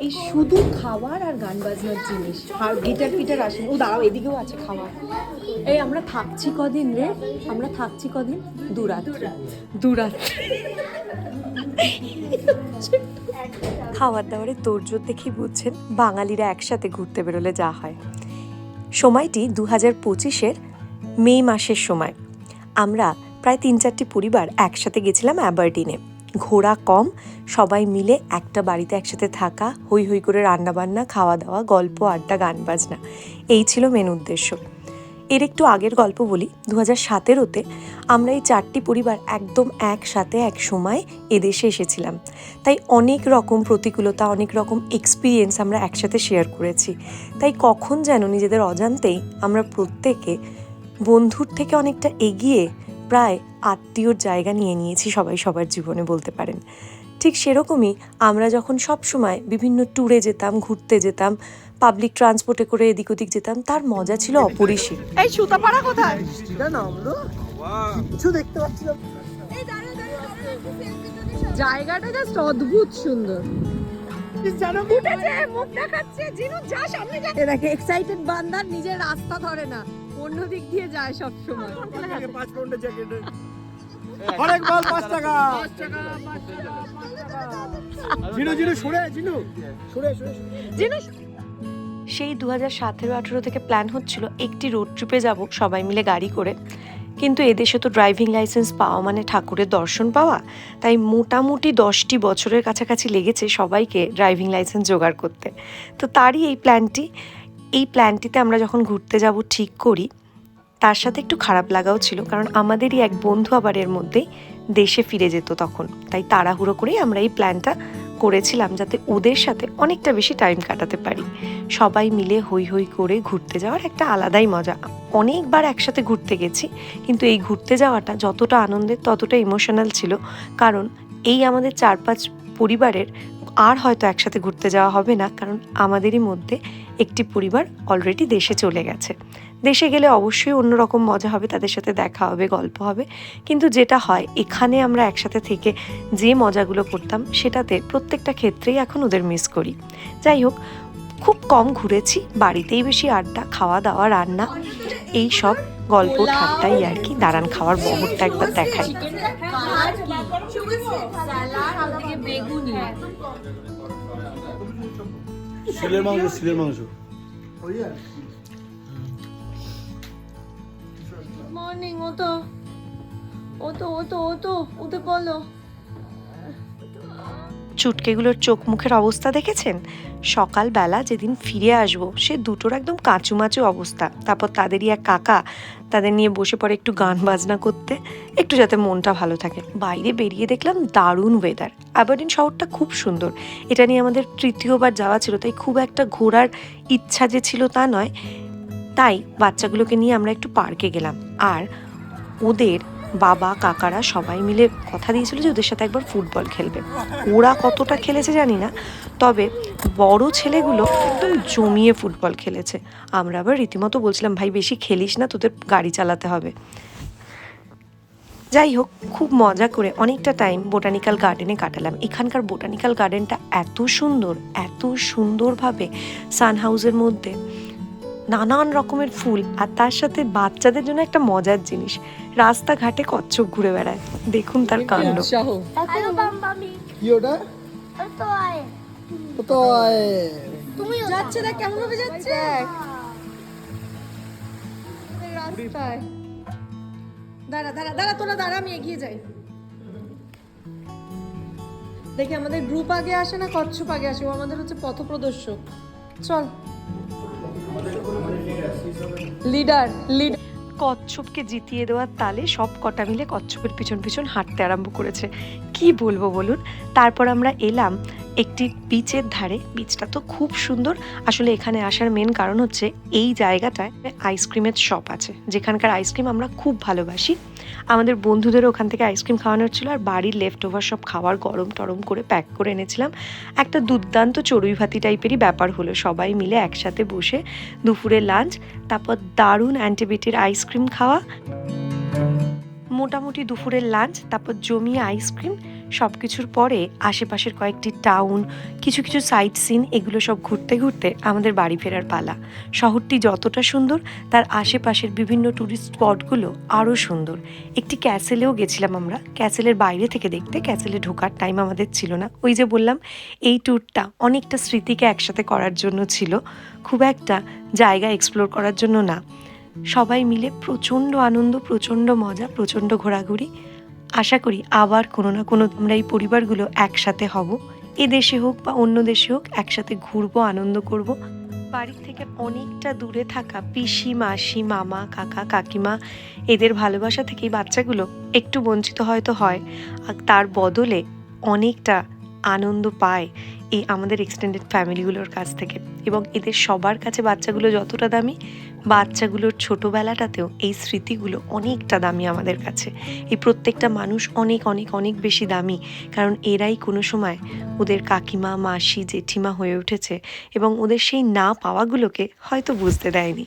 এই শুধু খাবার আর গান বাজনার জিনিস, আর গিটার ফিটার আসে। ও দাঁড়াও, এদিকেও আছে খাবার। এই আমরা থাকছি কদিন রে, আমরা থাকছি কদিন, দুরাত্রি। খাবার দাবারের তোড়জোড় দেখেই বুঝছেন বাঙালিরা একসাথে ঘুরতে বেরোলে যা হয়। সময়টি 2025-এর মে মাসের সময়। আমরা প্রায় 3-4টি পরিবার একসাথে গেছিলাম অ্যাবারডিনে। ঘোরা কম, সবাই মিলে একটা বাড়িতে একসাথে থাকা, হই হই করে রান্নাবান্না, খাওয়া দাওয়া, গল্প আড্ডা, গান বাজনা, এই ছিল মেন উদ্দেশ্য। এর একটু আগের গল্প বলি। 2017-তে আমরা এই 4টি পরিবার একদম একসাথে এক সময় এদেশে এসেছিলাম। তাই অনেক রকম প্রতিকূলতা, অনেক রকম এক্সপিরিয়েন্স আমরা একসাথে শেয়ার করেছি। তাই কখন যেন নিজেদের অজান্তেই আমরা প্রত্যেকে বন্ধুর থেকে অনেকটা এগিয়ে প্রায় আত্মীয়র জায়গা নিয়ে নিয়েছি সবাই সবার জীবনে, বলতে পারেন। ঠিক সেরকমই আমরা যখন সব সময় বিভিন্ন ট্যুরে যেতাম, ঘুরতে যেতাম, পাবলিক ট্রান্সপোর্টে করে এদিক ওদিক যেতাম, তার মজা ছিল অপরিসীম। এই সুতাপাড়া কোথায়? কিছু দেখতে পাচ্ছি না। জায়গাটা জাস্ট অদ্ভুত সুন্দর। মুখ দেখাচ্ছে, জিনু যা সামনে যা। দেখে এক্সাইটেড বান্দার নিজের রাস্তা ধরে না, অন্য দিক দিয়ে যায় সব সময়। 5 পাউন্ডের জ্যাকেট। অনেক মাল 5 টাকা। জিনু জিনু সরে, জিনু সরে সরে জিনু। সেই 2017-18 থেকে প্ল্যান হচ্ছিল একটি রোড ট্রিপে যাব সবাই মিলে গাড়ি করে। কিন্তু এদেশে তো ড্রাইভিং লাইসেন্স পাওয়া মানে ঠাকুরের দর্শন পাওয়া। তাই মোটামুটি 10টি বছরের কাছাকাছি লেগেছে সবাইকে ড্রাইভিং লাইসেন্স জোগাড় করতে। তো তারই এই প্ল্যানটিতে আমরা যখন ঘুরতে যাব ঠিক করি, তার সাথে একটু খারাপ লাগাও ছিল, কারণ আমাদেরই এক বন্ধু আবার এর মধ্যেই দেশে ফিরে যেত তখন। তাই তাড়াহুড়ো করেই আমরা এই প্ল্যানটা করেছিলাম, যাতে ওদের সাথে অনেকটা বেশি টাইম কাটাতে পারি। সবাই মিলে হই হই করে ঘুরতে যাওয়ার একটা আলাদাই মজা। অনেকবার একসাথে ঘুরতে গেছি, কিন্তু এই ঘুরতে যাওয়াটা যতটা আনন্দের ততটা ইমোশনাল ছিল, কারণ এই আমাদের 4-5 পরিবারের আর হয়তো একসাথে ঘুরতে যাওয়া হবে না, কারণ আমাদেরই মধ্যে একটি পরিবার অলরেডি দেশে চলে গেছে। দেশে গেলে অবশ্যই অন্যরকম মজা হবে, তাদের সাথে দেখা হবে, গল্প হবে। কিন্তু যেটা হয় এখানে আমরা একসাথে থেকে যে মজাগুলো করতাম, সেটাতে প্রত্যেকটা ক্ষেত্রেই এখন ওদের মিস করি। যাই হোক, খুব কম ঘুরেছি, বাড়িতেই বেশি আড্ডা, খাওয়া দাওয়া, রান্না, এই সব গল্প ঠাট্টাই আর কি। দাঁড়ান খাওয়ার বহরটা একবার দেখাই। সিলের মাংস। মর্নিং, ওতে বলো। চুটকেগুলোর চোখ মুখের অবস্থা দেখেছেন? সকালবেলা যেদিন ফিরে আসবো সে দুটোর একদম কাঁচুমাচু অবস্থা। তারপর তাদেরই এক কাকা তাদের নিয়ে বসে পড়ে একটু গান বাজনা করতে, একটু যাতে মনটা ভালো থাকে। বাইরে বেরিয়ে দেখলাম দারুণ ওয়েদার। অ্যাবারডিন শহরটা খুব সুন্দর। এটা নিয়ে আমাদের 3য়-বার যাওয়া ছিল, তাই খুব একটা ঘোরার ইচ্ছা যে ছিল তা নয়। তাই বাচ্চাগুলোকে নিয়ে আমরা একটু পার্কে গেলাম। আর ওদের বাবা কাকারা সবাই মিলে কথা দিয়েছিল যে ওদের সাথে একবার ফুটবল খেলবে। ওরা কতটা খেলেছে জানি না, তবে বড় ছেলেগুলো একদম জমিয়ে ফুটবল খেলেছে। আমরা আবার রীতিমতো বলছিলাম, ভাই বেশি খেলিস না, তোদের গাড়ি চালাতে হবে। যাই হোক, খুব মজা করে অনেকটা টাইম বোটানিক্যাল গার্ডেনে কাটালাম। এখানকার বোটানিক্যাল গার্ডেনটা এত সুন্দর, এত সুন্দরভাবে সান হাউসের মধ্যে নানান রকমের ফুল, আর তার সাথে বাচ্চাদের জন্য একটা মজার জিনিস, রাস্তাঘাটে কচ্ছপ ঘুরে বেড়ায়। দেখুন তার কাণ্ড। কি ওটা? তো যাচ্ছে দেখ কেমন ভাবে যাচ্ছে রাস্তায়। দাঁড়া তোরা দাঁড়া, আমি এগিয়ে যাই। দেখি আমাদের গ্রুপ আগে আসে না কচ্ছপ আগে আসে? ও আমাদের হচ্ছে পথপ্রদর্শক। চল, লিডার। কচ্ছপকে জিতিয়ে দেওয়ার তালে সব কটা মিলে কচ্ছপের পিছন পিছন হাঁটতে আরম্ভ করেছে। কি বলবো বলুন। তারপর আমরা এলাম একটি বিচের ধারে। বিচটা তো খুব সুন্দর। আসলে এখানে আসার মেন কারণ হচ্ছে এই জায়গাটায় আইসক্রিমের শপ আছে, যেখানকার আইসক্রিম আমরা খুব ভালোবাসি। আমাদের বন্ধুদেরও ওখান থেকে আইসক্রিম খাওয়ানোর ছিল, আর বাড়ির লেফট ওভার সব খাবার গরম টরম করে প্যাক করে এনেছিলাম। একটা দুর্দান্ত চড়ুই ভাতি টাইপেরই ব্যাপার হলো। সবাই মিলে একসাথে বসে দুপুরে লাঞ্চ, তারপর দারুণ অ্যান্টিবিটির আইসক্রিম খাওয়া। মোটামুটি দুপুরের লাঞ্চ, তারপর জমিয়ে আইসক্রিম, সব কিছুর পরে আশেপাশের কয়েকটি টাউন, কিছু কিছু সাইট সিন, এগুলো সব ঘুরতে ঘুরতে আমাদের বাড়ি ফেরার পালা। শহরটি যতটা সুন্দর, তার আশেপাশের বিভিন্ন ট্যুরিস্ট স্পটগুলো আরও সুন্দর। একটি ক্যাসেলেও গেছিলাম আমরা, ক্যাসেলের বাইরে থেকে দেখতে, ক্যাসেলে ঢোকার টাইম আমাদের ছিল না। ওই যে বললাম, এই ট্যুরটা অনেকটা স্মৃতিকে একসাথে করার জন্য ছিল, খুব একটা জায়গা এক্সপ্লোর করার জন্য না। সবাই মিলে প্রচণ্ড আনন্দ, প্রচণ্ড মজা, প্রচণ্ড ঘোরাঘুরি। আশা করি আবার কোনো না কোনো আমরা এই পরিবারগুলো একসাথে হব, এ দেশে হোক বা অন্য দেশে হোক, একসাথে ঘুরবো, আনন্দ করব। বাড়ির থেকে অনেকটা দূরে থাকা পিসি, মাসি, মামা, কাকা, কাকিমা, এদের ভালোবাসা থেকেই বাচ্চাগুলো একটু বঞ্চিত হয়তো হয়, আর তার বদলে অনেকটা আনন্দ পায় এই আমাদের এক্সটেন্ডেড ফ্যামিলিগুলোর কাছ থেকে। এবং এদের সবার কাছে বাচ্চাগুলো যতটা দামি, বাচ্চাগুলোর ছোটোবেলাটাতেও এই স্মৃতিগুলো অনেকটা দামি আমাদের কাছে। এই প্রত্যেকটা মানুষ অনেক অনেক অনেক বেশি দামি, কারণ এরাই কোনো সময় ওদের কাকিমা, মাসি, জেঠিমা হয়ে উঠেছে এবং ওদের সেই না পাওয়াগুলোকে হয়তো বুঝতে দেয়নি।